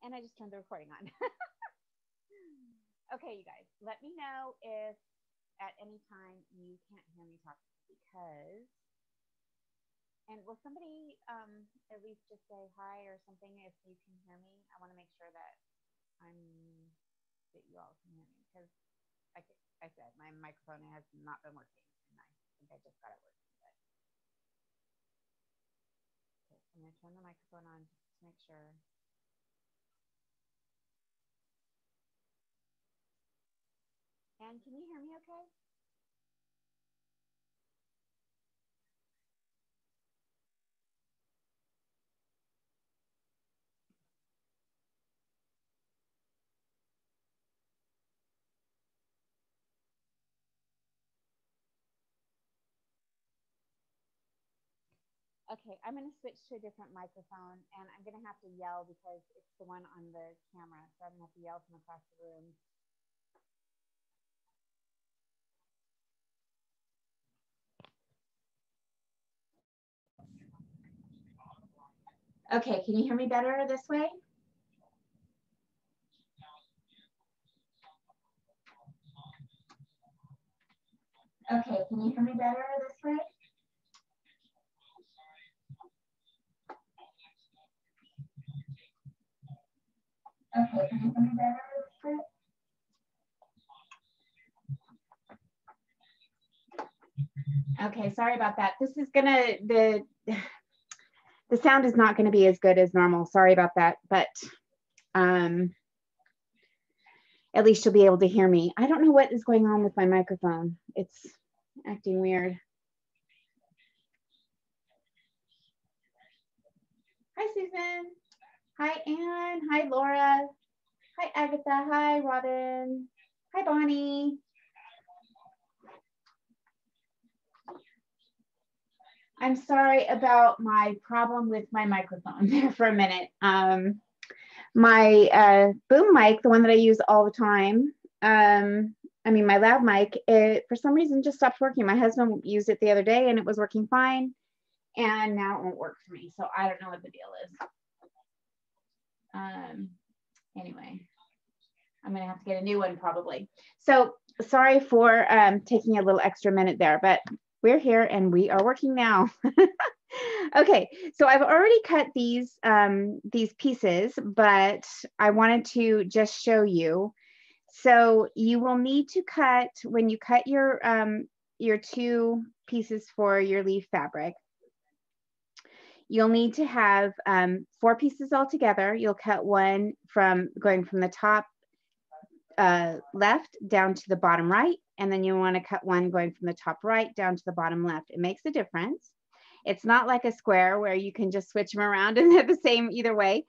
And I just turned the recording on. Okay, you guys, let me know if at any time you can't hear me talk because, and will somebody at least just say hi or something if you can hear me? I want to make sure that that you all can hear me because, like I said, my microphone has not been working, and I think I just got it working. But okay, so I'm going to turn the microphone on just to make sure. And can you hear me okay? Okay, I'm going to switch to a different microphone, and I'm going to have to yell because it's the one on the camera, so I'm going to have to yell from across the room. Okay, can you hear me better this way? Okay, can you hear me better this way? Okay, can you hear me better this way? Okay, sorry about that. This is gonna, the sound is not gonna be as good as normal. Sorry about that, but at least you'll be able to hear me. I don't know what is going on with my microphone. It's acting weird. Hi, Susan. Hi, Anne. Hi, Laura. Hi, Agatha. Hi, Robin. Hi, Bonnie. I'm sorry about my problem with my microphone there for a minute. My boom mic, the one that I use all the time, I mean, my lav mic, it for some reason just stopped working. My husband used it the other day and it was working fine. And now it won't work for me. So I don't know what the deal is. Anyway, I'm going to have to get a new one probably. So sorry for taking a little extra minute there, but we're here and we are working now. Okay, so I've already cut these pieces, but I wanted to just show you. So you will need to cut, when you cut your 2 pieces for your leaf fabric, you'll need to have 4 pieces all together. You'll cut one from going from the top left down to the bottom right, and then you want to cut one going from the top right down to the bottom left. It makes a difference. It's not like a square where you can just switch them around and they're the same either way.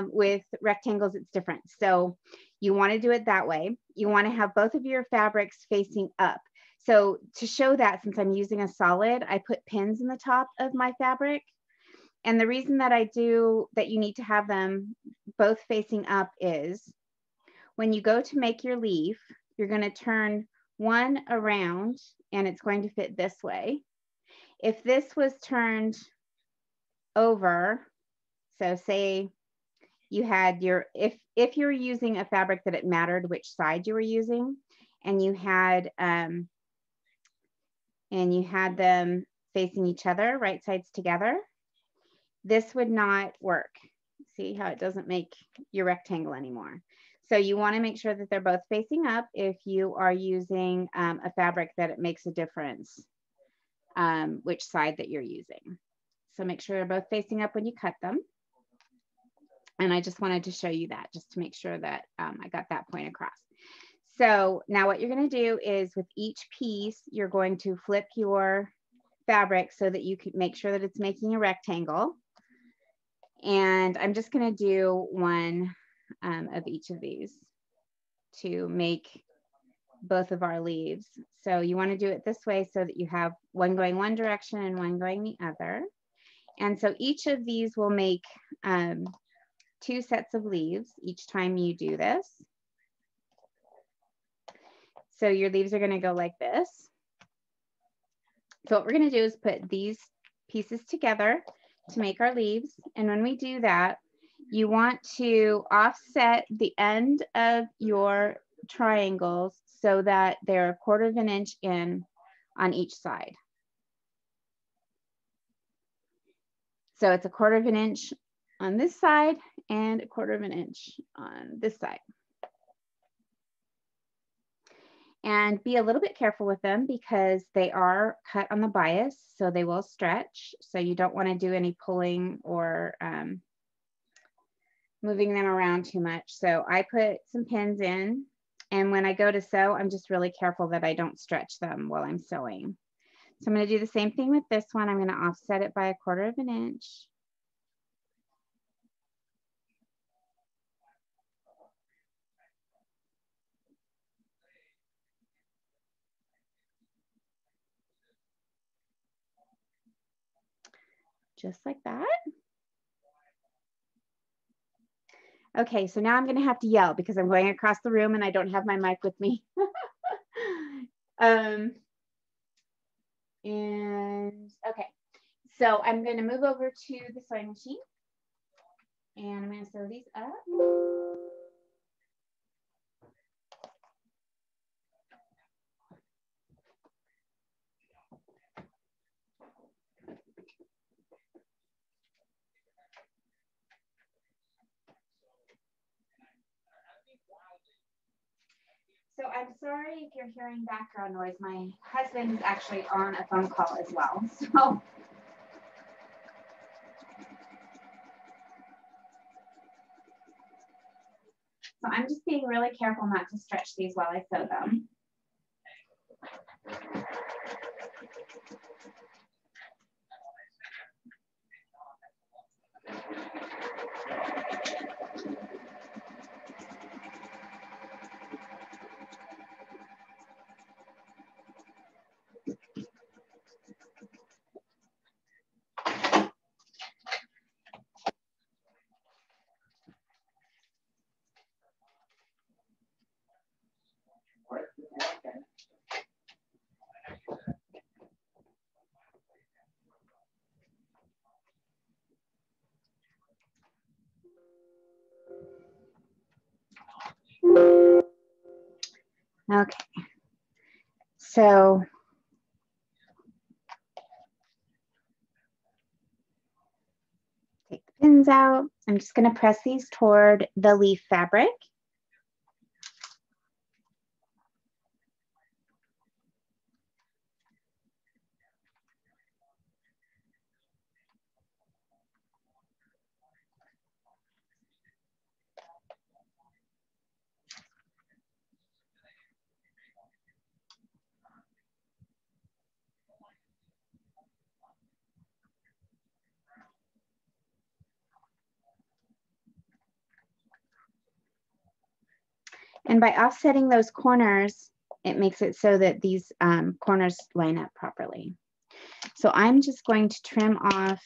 With rectangles, it's different. So you want to do it that way. You want to have both of your fabrics facing up. So to show that, since I'm using a solid, I put pins in the top of my fabric. And the reason that you need to have them both facing up is when you go to make your leaf, you're going to turn one around and it's going to fit this way. If this was turned over, so say you had your, if you're using a fabric that it mattered which side you were using, and you had them facing each other, right sides together, this would not work. See how it doesn't make your rectangle anymore. So you want to make sure that they're both facing up if you are using a fabric that it makes a difference which side that you're using. So make sure they're both facing up when you cut them. And I just wanted to show you that just to make sure that I got that point across. So now what you're going to do is with each piece, you're going to flip your fabric so that you can make sure that it's making a rectangle. And I'm just going to do one of each of these to make both of our leaves. So you want to do it this way so that you have one going one direction and one going the other. And so each of these will make 2 sets of leaves each time you do this. So your leaves are going to go like this. So what we're going to do is put these pieces together to make our leaves. And when we do that, you want to offset the end of your triangles so that they're 1/4 of an inch in on each side. So it's 1/4 of an inch on this side and 1/4 of an inch on this side. And be a little bit careful with them because they are cut on the bias, so they will stretch. So you don't want to do any pulling or moving them around too much. So I put some pins in, and when I go to sew, I'm just really careful that I don't stretch them while I'm sewing. So I'm going to do the same thing with this one. I'm going to offset it by 1/4 of an inch. Just like that. Okay, so now I'm going to have to yell because I'm going across the room and I don't have my mic with me. And okay, so I'm going to move over to the sewing machine and I'm going to sew these up. So I'm sorry if you're hearing background noise. My husband is actually on a phone call as well. So I'm just being really careful not to stretch these while I sew them. Okay, so take the pins out. I'm just going to press these toward the leaf fabric. And by offsetting those corners, it makes it so that these corners line up properly. So I'm just going to trim off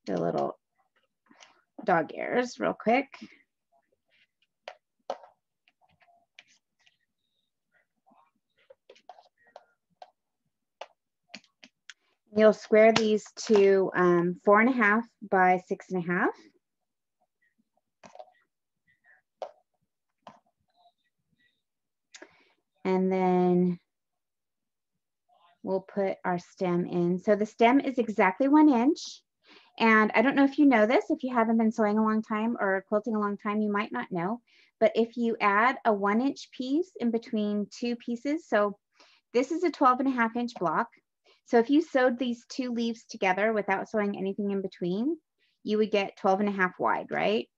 the little dog ears real quick. You'll square these to 4.5 by 6.5. And then we'll put our stem in. So the stem is exactly 1 inch. And I don't know if you know this, if you haven't been sewing a long time or quilting a long time, you might not know. But if you add a 1 inch piece in between 2 pieces, so this is a 12.5 inch block. So if you sewed these 2 leaves together without sewing anything in between, you would get 12.5 wide, right?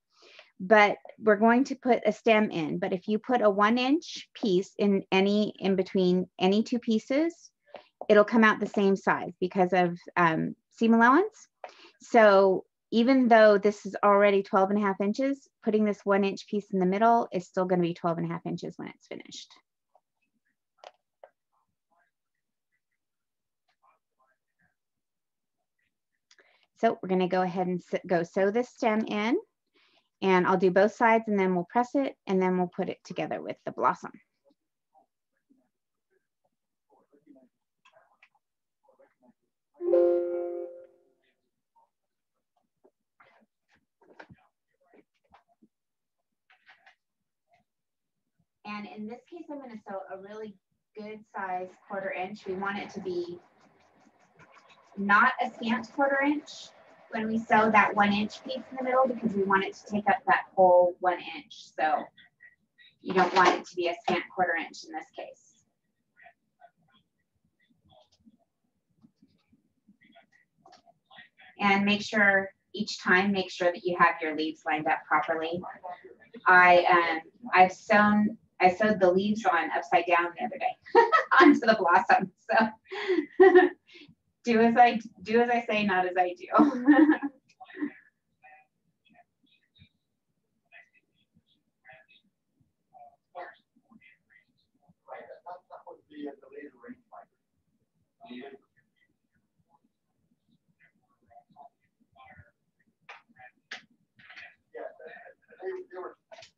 But we're going to put a stem in. But if you put a 1 inch piece in between any 2 pieces, it'll come out the same size because of seam allowance. So even though this is already 12.5 inches, putting this 1 inch piece in the middle is still going to be 12.5 inches when it's finished. So we're going to go ahead and go sew this stem in. And I'll do both sides and then we'll press it and then we'll put it together with the blossom. in this case, I'm going to sew a really good size 1/4 inch. We want it to be not a scant 1/4 inch when we sew that 1 inch piece in the middle, because we want it to take up that whole 1 inch. So you don't want it to be a scant 1/4 inch in this case. And make sure each time, make sure that you have your leaves lined up properly. I sewed the leaves on upside down the other day onto the blossom. So do as I say, not as I do.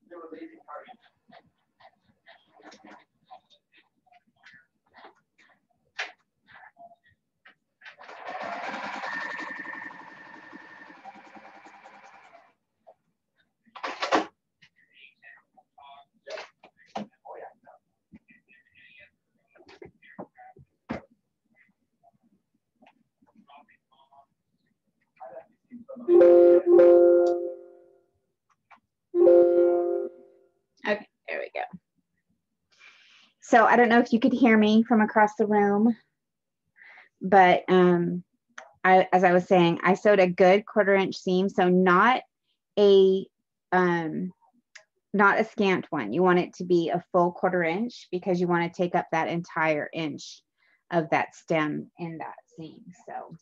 They were leaving parties. Okay, there we go. So I don't know if you could hear me from across the room, but as I was saying, I sewed a good 1/4 inch seam, so not a scant one. You want it to be a full 1/4 inch because you want to take up that entire inch of that stem in that seam. So,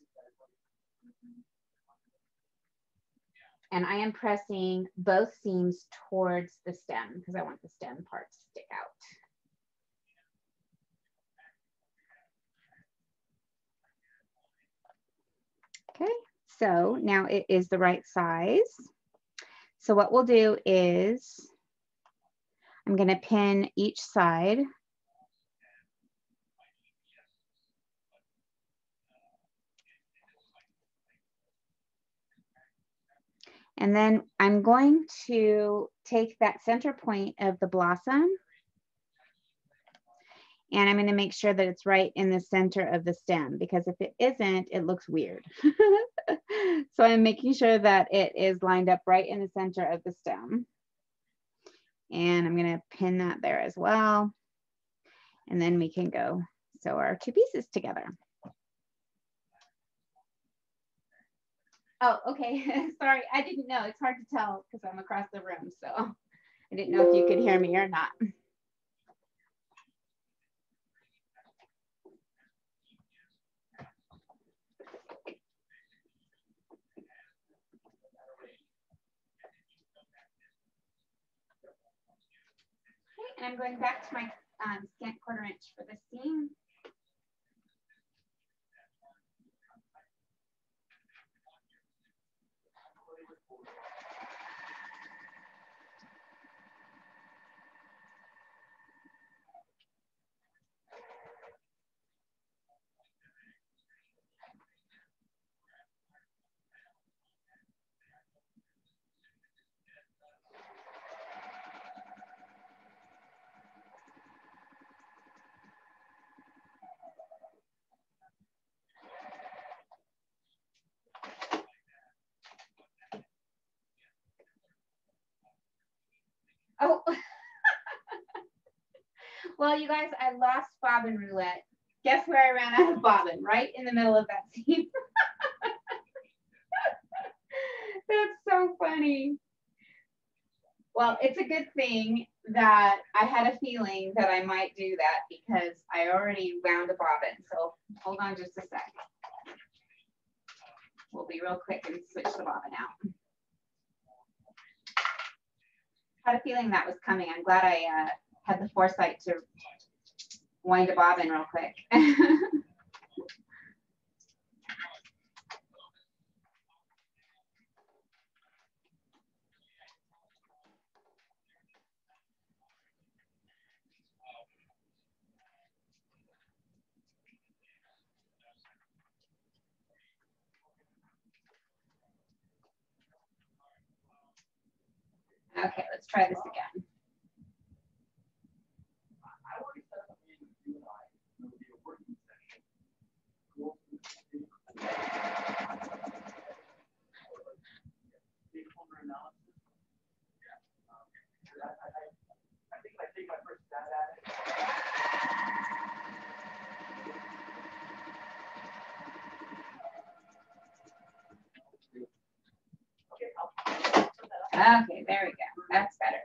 and I am pressing both seams towards the stem because I want the stem part to stick out. Okay, so now it is the right size. So what we'll do is I'm going to pin each side. And then I'm going to take that center point of the blossom and I'm going to make sure that it's right in the center of the stem, because if it isn't, it looks weird. So I'm making sure that it is lined up right in the center of the stem. And I'm going to pin that there as well. And then we can go sew our two pieces together. Oh, okay. Sorry, I didn't know. It's hard to tell because I'm across the room. So I didn't know if you could hear me or not. Okay, and I'm going back to my scant 1/4 inch for this seam. Oh, well, you guys, I lost bobbin roulette. Guess where I ran out of bobbin? Right in the middle of that seam. That's so funny. Well, it's a good thing that I had a feeling that I might do that because I already wound a bobbin. So hold on just a sec. We'll be real quick and switch the bobbin out. Had a feeling that was coming. I'm glad I had the foresight to wind a bobbin real quick. Okay, let's try this again. Okay, there we go. That's better.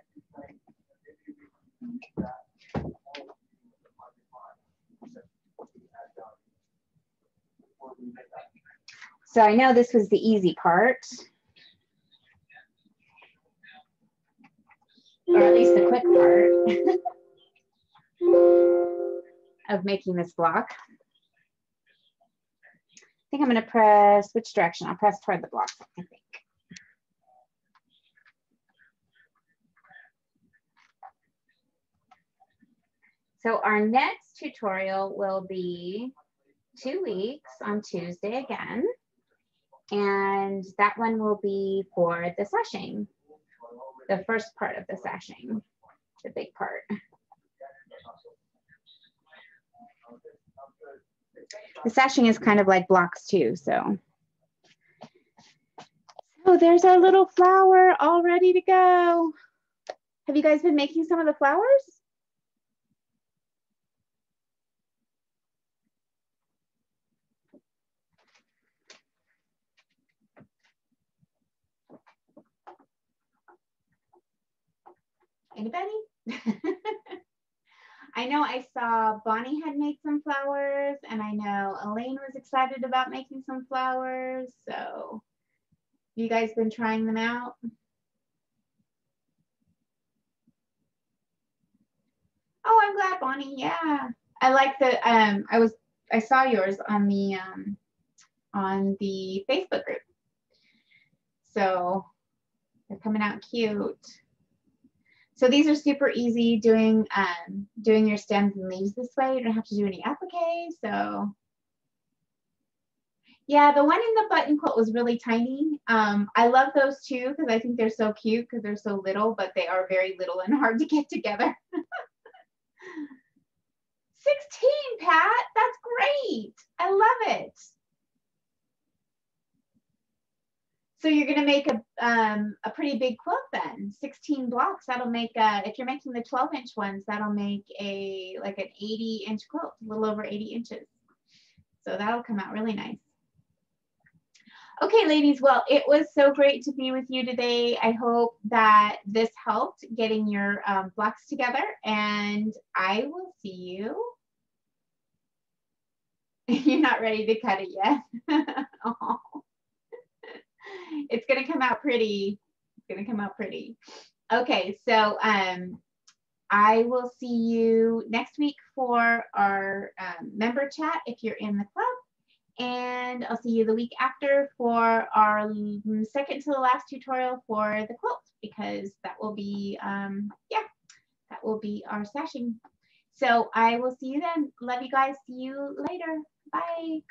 So I know this was the easy part, or at least the quick part of making this block. I think I'm going to press, which direction? I'll press toward the block, I think. So our next tutorial will be 2 weeks on Tuesday again. And that one will be for the sashing, the first part of the sashing, the big part. The sashing is kind of like blocks too, so. So there's our little flower all ready to go. Have you guys been making some of the flowers? Anybody? I know I saw Bonnie had made some flowers, and I know Elaine was excited about making some flowers. So you guys been trying them out? Oh, I'm glad, Bonnie. Yeah. I like the I saw yours on the Facebook group. So they're coming out cute. So these are super easy doing your stems and leaves this way. You don't have to do any applique. So yeah, the one in the button quilt was really tiny. I love those too because I think they're so cute because they're so little, but they are very little and hard to get together. 16, Pat, that's great. I love it. So you're going to make a pretty big quilt then, 16 blocks. That'll make, if you're making the 12-inch ones, that'll make like an 80-inch quilt, a little over 80 inches. So that'll come out really nice. Okay, ladies, well, it was so great to be with you today. I hope that this helped getting your blocks together, and I will see you. You're not ready to cut it yet. Oh. It's going to come out pretty. It's going to come out pretty. Okay, so I will see you next week for our member chat if you're in the club. And I'll see you the week after for our second to the last tutorial for the quilt, because that will be, yeah, that will be our sashing. So I will see you then. Love you guys. See you later. Bye.